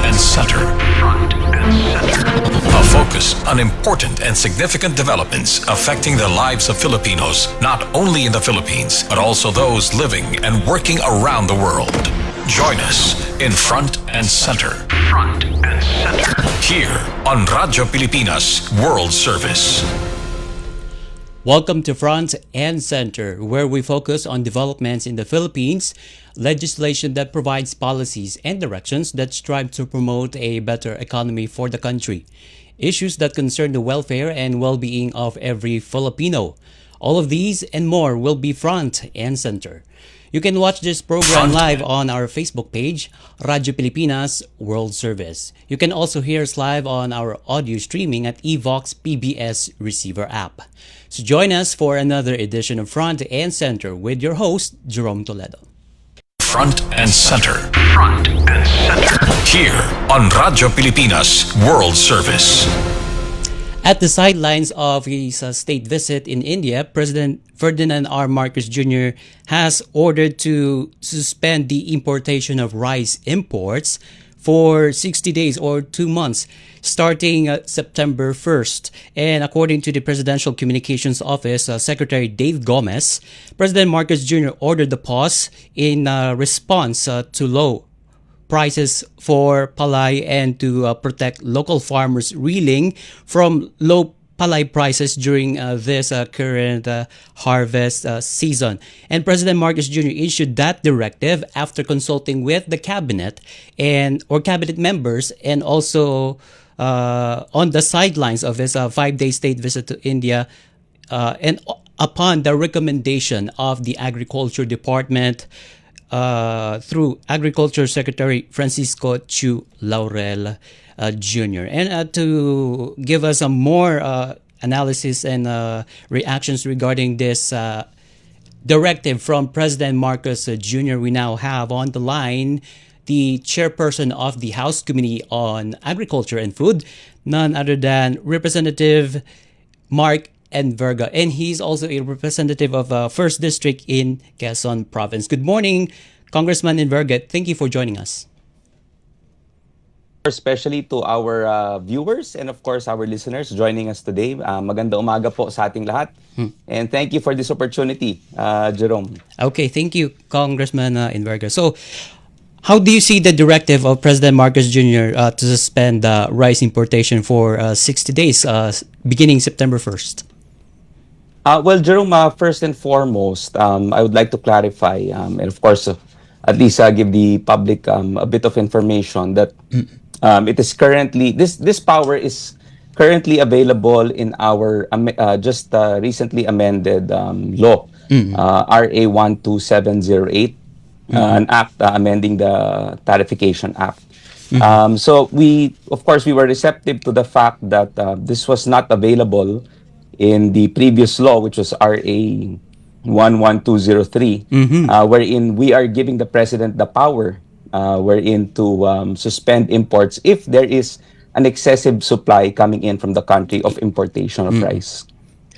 and Center. Front and Center. A focus on important and significant developments affecting the lives of Filipinos, not only in the Philippines, but also those living and working around the world. Join us in Front and Center. Front and Center. Here on Radyo Pilipinas World Service. Welcome to Front and Center, where we focus on developments in the Philippines, legislation that provides policies and directions that strive to promote a better economy for the country, issues that concern the welfare and well-being of every Filipino. All of these and more will be Front and Center. You can watch this program live on our Facebook page, Radyo Pilipinas World Service. You can also hear us live on our audio streaming at Evox PBS Receiver app. So join us for another edition of Front and Center with your host, Jerome Toledo. Front and Center. Front and Center. Here on Radyo Pilipinas World Service. At the sidelines of his state visit in India, President Ferdinand R. Marcos Jr. has ordered to suspend the importation of rice imports for 60 days or 2 months, starting September 1st. And according to the Presidential Communications Office, Secretary Dave Gomez, President Marcos Jr. ordered the pause in response to low prices for palay and to protect local farmers reeling from low palay prices during this current harvest season. And President Marcos Jr. issued that directive after consulting with the cabinet or cabinet members, and also on the sidelines of his 5-day state visit to India, and upon the recommendation of the Agriculture Department through Agriculture Secretary Francisco Chu Laurel Jr. And to give us some more analysis and reactions regarding this directive from President Marcos Jr., we now have on the line the chairperson of the House Committee on Agriculture and Food, none other than Representative Mark Enverga, and he's also a representative of 1st District in Quezon Province. Good morning, Congressman Enverga. Thank you for joining us. Especially to our viewers and of course our listeners joining us today. Maganda umaga po sa ating lahat. And thank you for this opportunity, Jerome. Okay, thank you, Congressman Enverga. So, how do you see the directive of President Marcos Jr. To suspend rice importation for 60 days, beginning September 1st? Well, Jerome, first and foremost, I would like to clarify and of course at least give the public a bit of information that it is currently, this power is currently available in our just recently amended law, RA 12708, an act amending the Tarification Act. So we were receptive to the fact that this was not available in the previous law, which was RA 11203, wherein we are giving the president the power wherein to suspend imports if there is an excessive supply coming in from the country of importation of rice.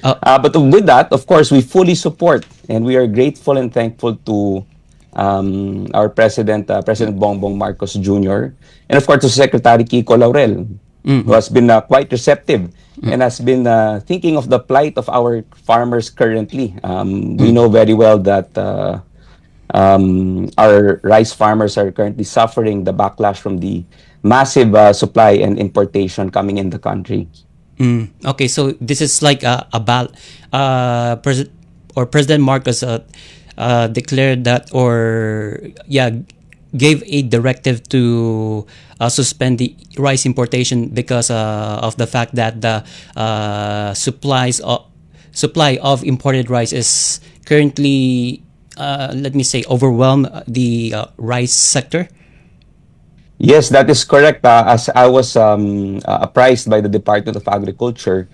But with that, of course, we fully support and we are grateful and thankful to our President, President Bongbong Marcos Jr., and of course to Secretary Kiko Laurel, who has been quite receptive and has been thinking of the plight of our farmers currently. We know very well that our rice farmers are currently suffering the backlash from the massive supply and importation coming in the country. Okay, so this is like President Marcos declared that, gave a directive to suspend the rice importation because of the fact that the supply of imported rice is currently, overwhelm the rice sector. Yes, that is correct. As I was apprised by the Department of Agriculture,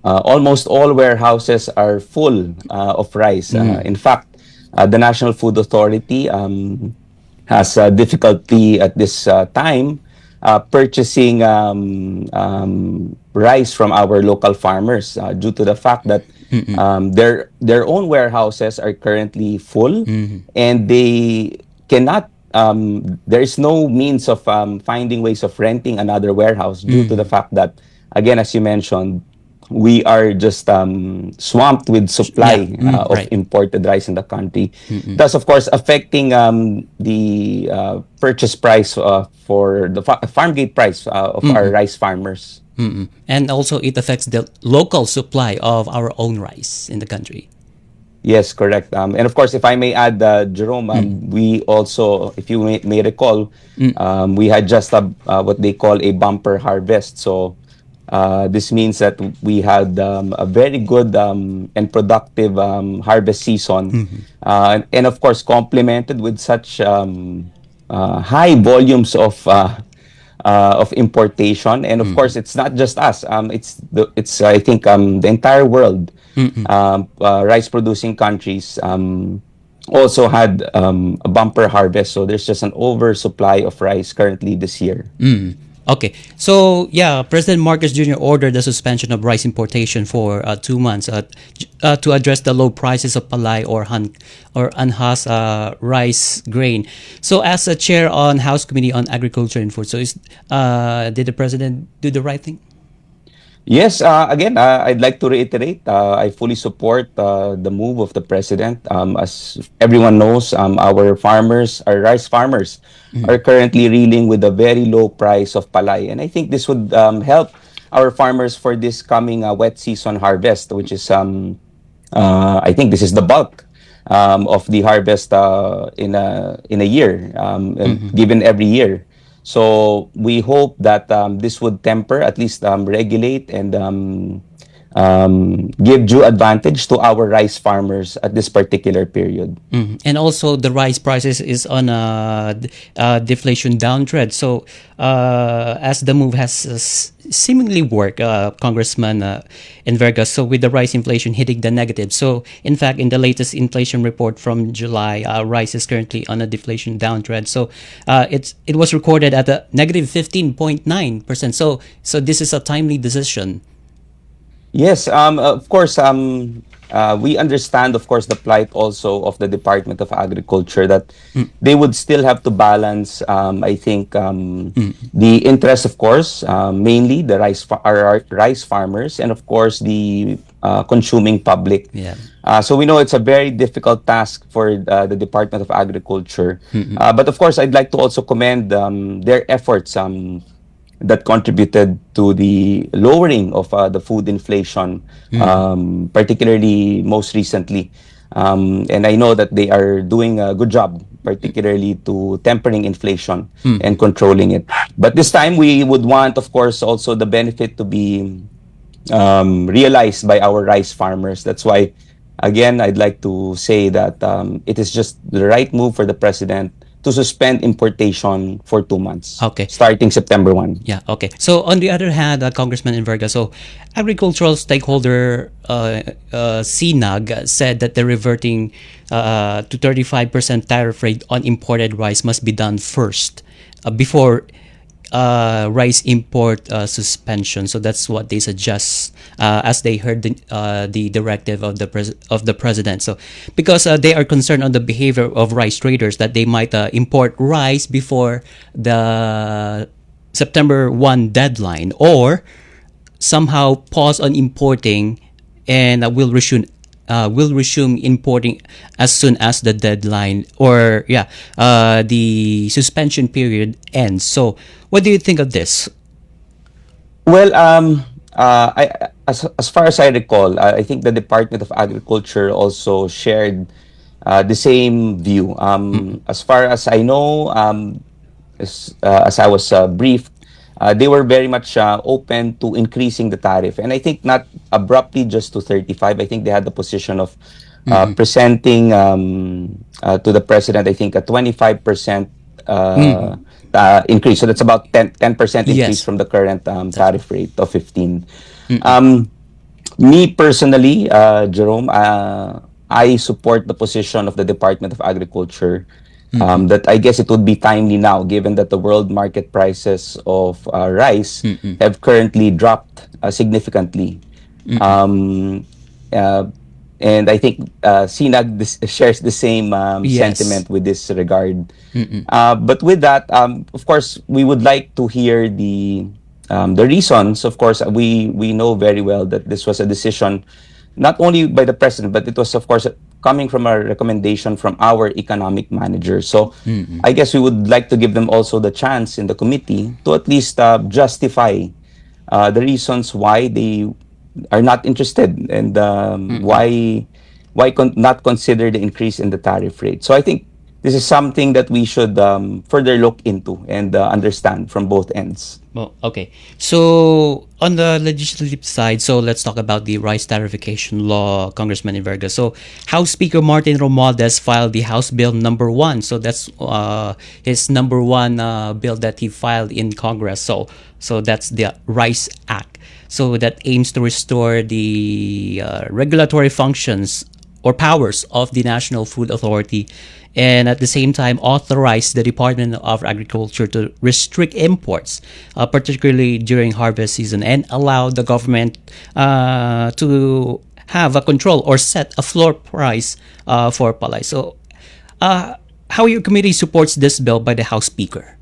almost all warehouses are full of rice. In fact, the National Food Authority has difficulty at this time purchasing rice from our local farmers due to the fact that their own warehouses are currently full and they cannot there is no means of finding ways of renting another warehouse due to the fact that, again, as you mentioned, we are just swamped with Yeah. supply of Right. imported rice in the country. Thus, of course, affecting the purchase price for the farm gate price of our rice farmers. And also it affects the local supply of our own rice in the country. Yes, correct. And of course, if I may add, Jerome, we also, if you may recall, we had just what they call a bumper harvest. So this means that we had a very good and productive harvest season, and of course, complemented with such high volumes of importation. And of course, it's not just us. It's I think the entire world, rice producing countries also had a bumper harvest. So there's just an oversupply of rice currently this year. Okay, so yeah, President Marcos Jr. ordered the suspension of rice importation for 2 months to address the low prices of palay or anhas rice grain. So, as a chair on House Committee on Agriculture and Food, so did the president do the right thing? Yes, again, I'd like to reiterate, I fully support the move of the president. As everyone knows, our rice farmers, are currently reeling with a very low price of palay. And I think this would help our farmers for this coming wet season harvest, which is, I think this is the bulk of the harvest in a year, and given every year. So we hope that this would temper, at least regulate and give due advantage to our rice farmers at this particular period. And also the rice prices is on a deflation downtrend. So as the move has seemingly worked, Congressman Enverga, so with the rice inflation hitting the negative. So in fact, in the latest inflation report from July, rice is currently on a deflation downtrend. So it was recorded at a negative 15.9%. So this is a timely decision. Yes, of course, we understand, of course, the plight also of the Department of Agriculture, that they would still have to balance, I think, the interest, of course, mainly the our rice farmers, and of course the consuming public. Yeah. So we know it's a very difficult task for the Department of Agriculture. But of course, I'd like to also commend their efforts. That contributed to the lowering of the food inflation, particularly most recently. And I know that they are doing a good job, particularly to tempering inflation and controlling it. But this time, we would want, of course, also the benefit to be realized by our rice farmers. That's why, again, I'd like to say that it is just the right move for the president to suspend importation for 2 months. Okay. Starting September 1. Yeah, okay. So on the other hand, Congressman Enverga, so agricultural stakeholder CNAG said that the reverting to 35% tariff rate on imported rice must be done first before rice import suspension. So that's what they suggest as they heard the directive of the president. So because they are concerned on the behavior of rice traders, that they might import rice before the September 1 deadline, or somehow pause on importing and will resume importing as soon as the deadline, or the suspension period ends. So what do you think of this? Well, as far as I recall, I think the Department of Agriculture also shared the same view. As far as I know, as I was briefed, they were very much open to increasing the tariff. And I think not abruptly just to 35. I think they had the position of presenting to the president, I think, a 25% increase. So that's about 10% increase Yes. from the current tariff rate of 15. Me personally, Jerome, I support the position of the Department of Agriculture, that I guess it would be timely now, given that the world market prices of rice have currently dropped significantly. and I think CNAG shares the same Yes. sentiment with this regard. But with that, of course, we would like to hear the reasons. Of course, we know very well that this was a decision not only by the president, but it was, of course, coming from a recommendation from our economic manager. So I guess we would like to give them also the chance in the committee to at least justify the reasons why they are not interested, and not consider the increase in the tariff rate. So I think this is something that we should further look into and understand from both ends. Well, okay. So on the legislative side, so let's talk about the rice tariffication law, Congressman Inverga. So House Speaker Martin Romualdez filed the House Bill number one. So that's his number one bill that he filed in Congress. So that's the Rice Act. So that aims to restore the regulatory functions or powers of the National Food Authority, and at the same time authorize the Department of Agriculture to restrict imports, particularly during harvest season, and allow the government to have a control or set a floor price for palay. So, how your committee supports this bill by the House Speaker?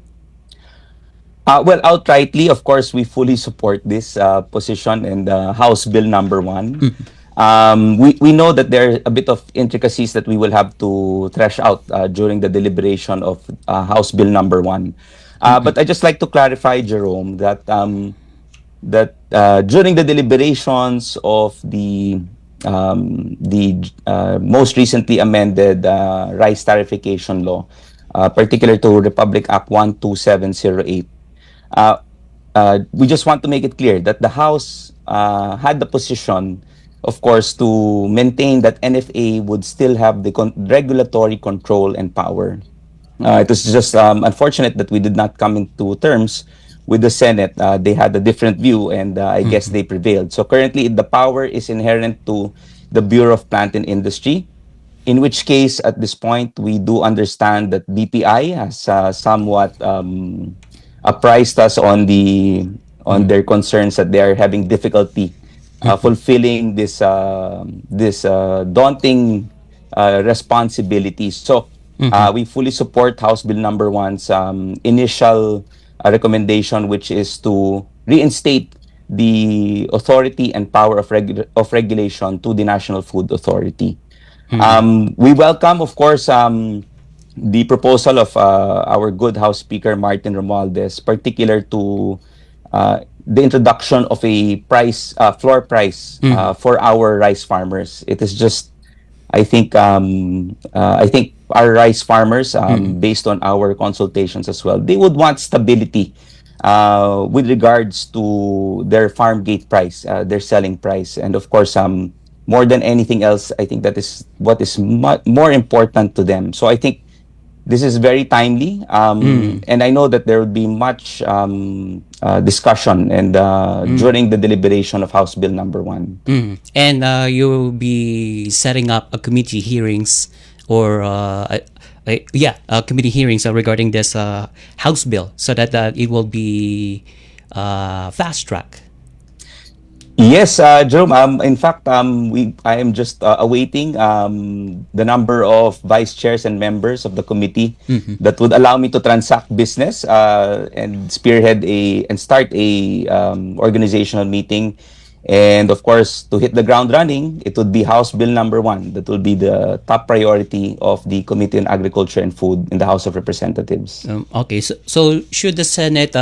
Well, outrightly, of course, we fully support this position in the House Bill number one. We know that there are a bit of intricacies that we will have to thresh out during the deliberation of House Bill number one. But I just like to clarify, Jerome, that during the deliberations of the most recently amended rice tariffication law, particular to Republic Act 12708, we just want to make it clear that the House had the position, of course, to maintain that NFA would still have the regulatory control and power. It was just unfortunate that we did not come into terms with the Senate. They had a different view, and I guess they prevailed. So currently, the power is inherent to the Bureau of Plant and Industry, in which case, at this point, we do understand that BPI has somewhat apprised us on their concerns that they are having difficulty fulfilling this daunting responsibility. So we fully support House Bill number one's initial recommendation, which is to reinstate the authority and power of regulation to the National Food Authority. We welcome, of course, the proposal of our good House Speaker Martin Romualdez, particular to the introduction of a floor price for our rice farmers. It is just, I think our rice farmers, based on our consultations as well, they would want stability with regards to their farm gate price, their selling price, and of course, more than anything else, I think that is what is more important to them. So I think this is very timely, and I know that there will be much discussion and during the deliberation of House Bill number one. And you will be setting up a committee hearings or committee hearings regarding this House bill, so that it will be fast track. Yes, Jerome. In fact, I am just awaiting the number of vice chairs and members of the committee that would allow me to transact business and spearhead and start a organizational meeting. And of course, to hit the ground running, it would be House Bill number one that will be the top priority of the Committee on Agriculture and Food in the House of Representatives. Okay, so should the Senate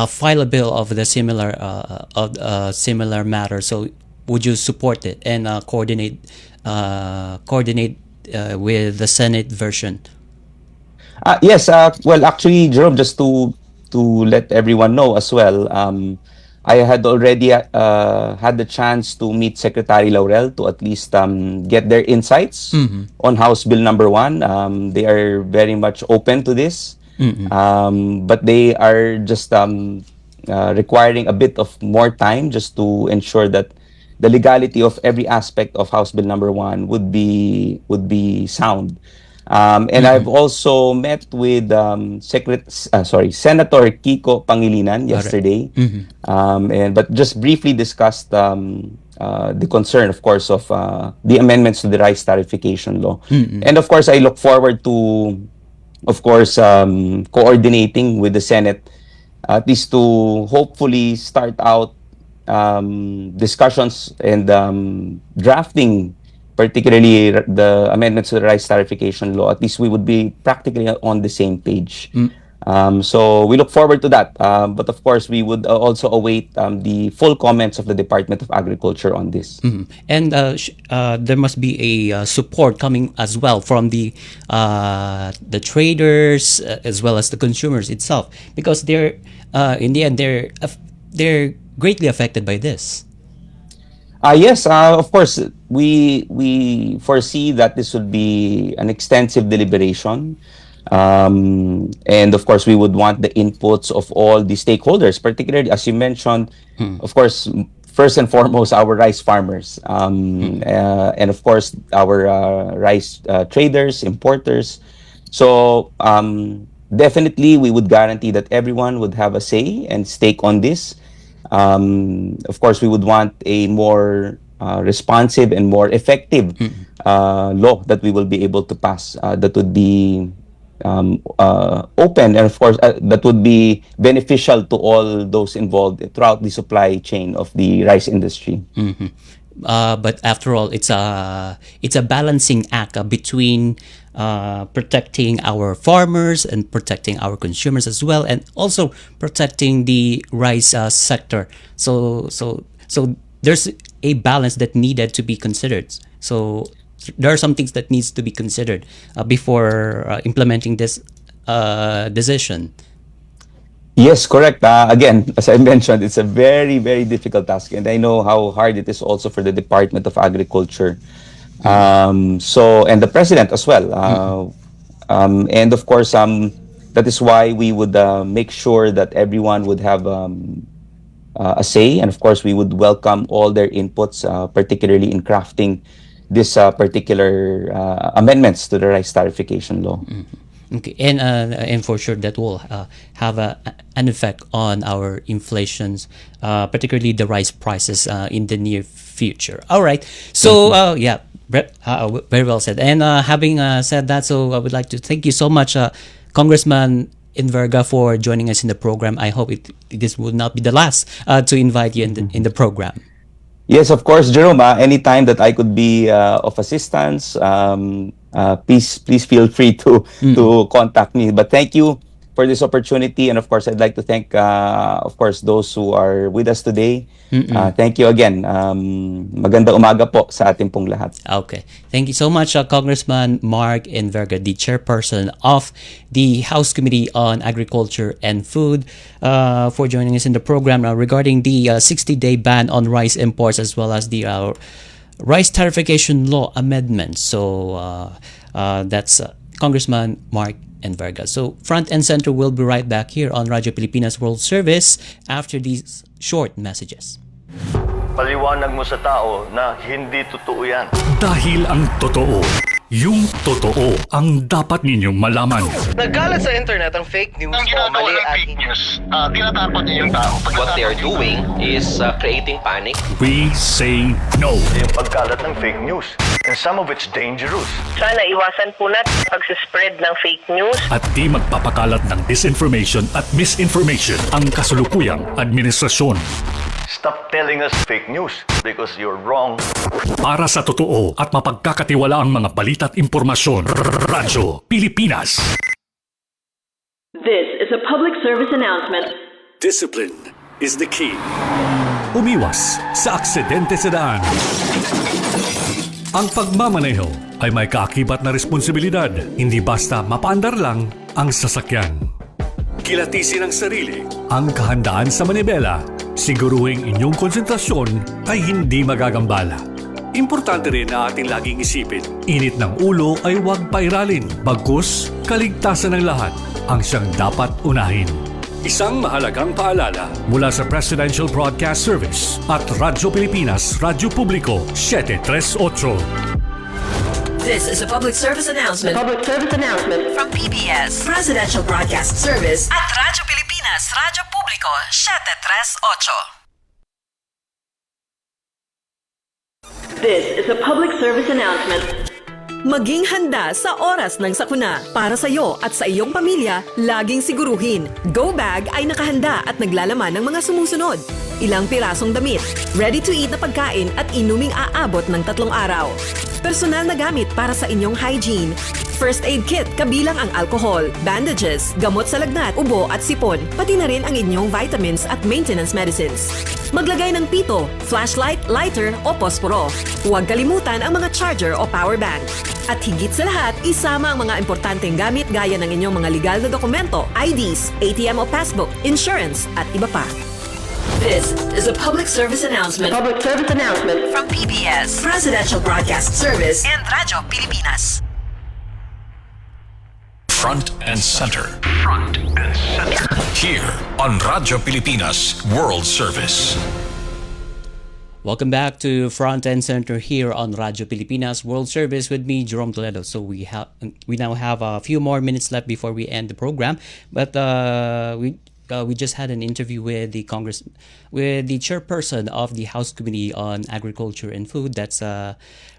file a bill of the similar matter, so would you support it and coordinate with the Senate version? Yes. Well, actually, Jerome, just to let everyone know as well, I had already had the chance to meet Secretary Laurel to at least get their insights on House Bill number one. They are very much open to this. But they are just requiring a bit of more time just to ensure that the legality of every aspect of House Bill number one would be sound. And I've also met with Senator Kiko Pangilinan All right. yesterday, but just briefly discussed the concern, of course, of the amendments to the rice tarification law. And of course, I look forward to, of course, coordinating with the Senate, at least to hopefully start out discussions and drafting, particularly the amendments to the rice tarification law. At least we would be practically on the same page. So we look forward to that. But of course, we would also await the full comments of the Department of Agriculture on this. And there must be a support coming as well from the traders as well as the consumers itself, because they're in the end they're greatly affected by this. Yes, of course, we foresee that this would be an extensive deliberation. And of course, we would want the inputs of all the stakeholders, particularly, as you mentioned, of course, first and foremost, our rice farmers, and of course, our rice traders, importers. So definitely, we would guarantee that everyone would have a say and stake on this. Of course, we would want a more responsive and more effective law that we will be able to pass, that would be open, and of course that would be beneficial to all those involved throughout the supply chain of the rice industry. But after all, it's a balancing act between protecting our farmers and protecting our consumers as well, and also protecting the rice sector. So there's a balance that needed to be considered. So there are some things that needs to be considered before implementing this decision. Yes, correct. Again, as I mentioned, it's a very, very difficult task, and I know how hard it is also for the Department of Agriculture. And the President as well. And of course, that is why we would make sure that everyone would have a say, and of course, we would welcome all their inputs, particularly in crafting this particular amendments to the rice tarification law. Okay, and for sure that will have an effect on our inflations, particularly the rice prices in the near future. All right, so yeah, very well said. And having said that, so I would like to thank you so much, Congressman Enverga, for joining us in the program. I hope this will not be the last to invite you in the program. Yes, of course, Jerome. Anytime that I could be of assistance, please feel free to contact me. But thank you for this opportunity, and of course, I'd like to thank, of course, those who are with us today. Thank you again. Magandang umaga po sa ating pong lahat. Okay, thank you so much, Congressman Mark Enverga, the chairperson of the House Committee on Agriculture and Food, for joining us in the program regarding the 60-day ban on rice imports, as well as the rice tarification law amendment. So that's Congressman Mark Enverga. So Front and Center will be right back here on Radyo Pilipinas World Service after these short messages. Paliwanag mo sa tao na hindi totoo yan. Dahil ang totoo, yung totoo ang dapat ninyong malaman. Nagkalat sa internet ang fake news Ang o ginagawa mali ng at fake news, tinatapon niya yung tao. What they are doing is creating panic. We say no. Yung pagkalat ng fake news. And some of it's dangerous. Sana iwasan po natin pagsispread ng fake news. At di magpapakalat ng disinformation at misinformation ang kasulukuyang administrasyon. Stop telling us fake news because you're wrong. Para sa totoo at mapagkakatiwalaang mga balita at impormasyon, Radyo Pilipinas. This is a public service announcement. Discipline is the key. Umiwas sa aksidente sa daan. Ang pagmamaneho ay may kaakibat na responsibilidad, hindi basta mapaandar lang ang sasakyan. Kilatisin ang sarili, ang kahandaan sa manibela, siguruhing inyong konsentrasyon ay hindi magagambala. Importante rin na ating laging isipin, init ng ulo ay huwag pairalin, bagkus kaligtasan ng lahat ang siyang dapat unahin. Isang mahalagang paalala mula sa Presidential Broadcast Service at Radyo Pilipinas, Radyo Publiko 738. This is a public service announcement From PBS Presidential Broadcast Service at Radyo Pilipinas, Radyo Publiko, 738. This is a public service announcement. Maging handa sa oras ng sakuna. Para sa iyo at sa iyong pamilya, laging siguruhin. Go Bag ay nakahanda at naglalaman ng mga sumusunod. Ilang pirasong damit, ready-to-eat na pagkain at inuming aabot ng 3 araw. Personal na gamit para sa inyong hygiene. First aid kit kabilang ang alcohol, bandages, gamot sa lagnat, ubo at sipon, pati na rin ang inyong vitamins at maintenance medicines. Maglagay ng pito, flashlight, lighter o posporo. Huwag kalimutan ang mga charger o power bank. At higit sa lahat, isama ang mga importanteng gamit gaya ng inyong mga legal na dokumento, IDs, ATM o passbook, insurance at iba pa. This is a public service announcement from PBS Presidential Broadcast Service and Radyo Pilipinas. Front and center. Front and center. Here on Radyo Pilipinas World Service. Welcome back to Front and Center here on Radyo Pilipinas World Service with me, Jerome Toledo. So we now have a few more minutes left before we end the program, but we just had an interview with the chairperson of the House Committee on Agriculture and Food. That's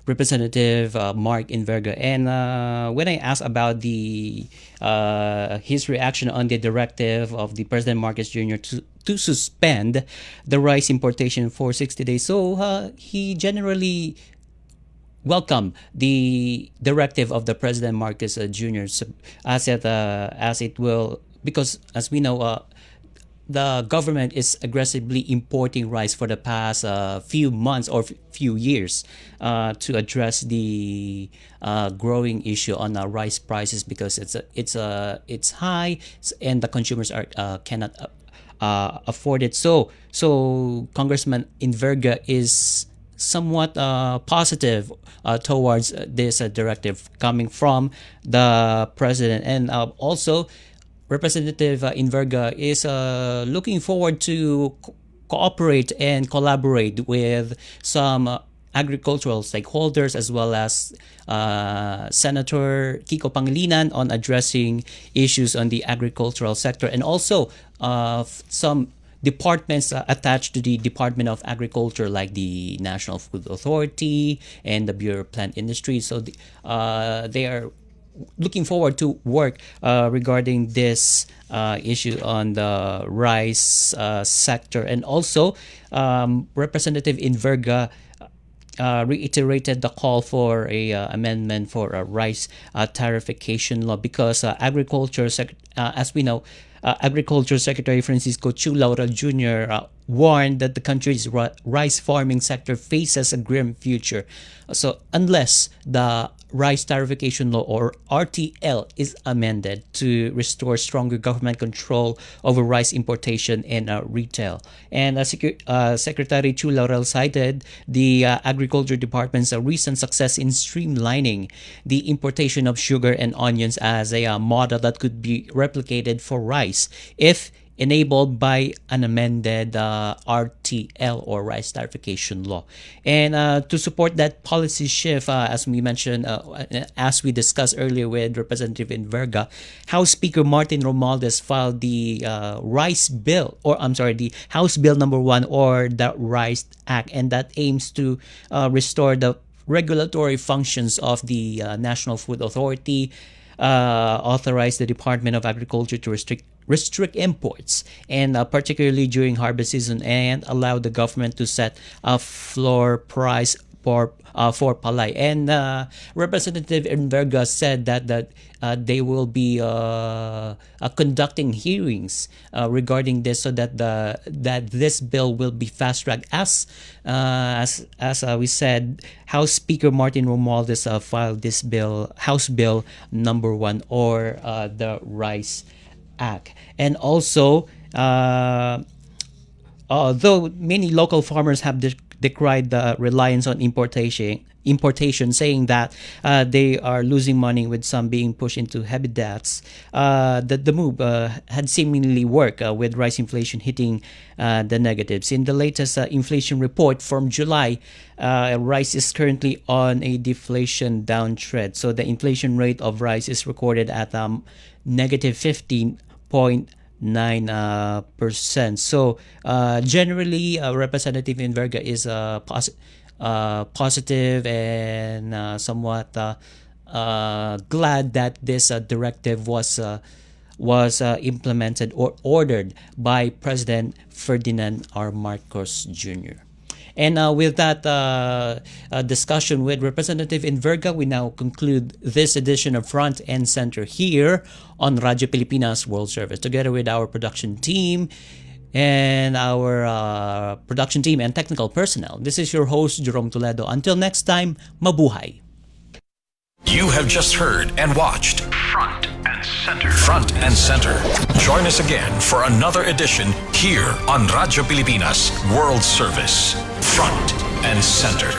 Representative Mark Inverga. And when I asked about his reaction on the directive of the President Marcos Jr. to suspend the rice importation for 60 days, so he generally welcome the directive of the President Marcos Jr. as it will, because as we know, the government is aggressively importing rice for the past few months or few years to address the growing issue on rice prices, because it's high and the consumers cannot afford it. So Congressman Inverga is somewhat positive towards this directive coming from the president, and also Representative Inverga is looking forward to cooperate and collaborate with some agricultural stakeholders as well as Senator Kiko Pangilinan on addressing issues on the agricultural sector, and also some departments attached to the Department of Agriculture like the National Food Authority and the Bureau of Plant Industry. So they are looking forward to work regarding this issue on the rice sector. And also Representative Inverga reiterated the call for a amendment for a rice tariffication law, because as we know, Agriculture Secretary Francisco Chu Laurel Jr. Warned that the country's rice farming sector faces a grim future. So unless the rice tariffication law, or RTL, is amended to restore stronger government control over rice importation and retail. And Secretary Chu Laurel cited the Agriculture Department's recent success in streamlining the importation of sugar and onions as a model that could be replicated for rice if enabled by an amended RTL, or rice tariffication law. And to support that policy shift, as we mentioned, as we discussed earlier with Representative Inverga, House Speaker Martin Romualdez filed the the House Bill number 1, or the Rice Act, and that aims to restore the regulatory functions of the National Food Authority, authorize the Department of Agriculture to restrict imports, and particularly during harvest season, and allow the government to set a floor price for palay. And Representative Enverga said that they will be conducting hearings regarding this, so that this bill will be fast tracked. As we said, House Speaker Martin Romualdez filed this bill, House Bill number 1, or the Rice Act. And also Though many local farmers have decried the reliance on importation, saying that they are losing money with some being pushed into heavy debts, the move had seemingly worked with rice inflation hitting the negatives. In the latest inflation report from July, rice is currently on a deflation downtrend. So the inflation rate of rice is recorded at negative 15.9%. So generally, Representative Inverga is positive and somewhat glad that this directive was implemented or ordered by President Ferdinand R. Marcos Jr. And with that discussion with Representative Inverga, we now conclude this edition of Front and Center here on Radyo Pilipinas World Service. Together with our production team and technical personnel, this is your host, Jerome Toledo. Until next time, mabuhay. You have just heard and watched Front and Center. Front and Center. Join us again for another edition here on Radyo Pilipinas World Service. Front and Center.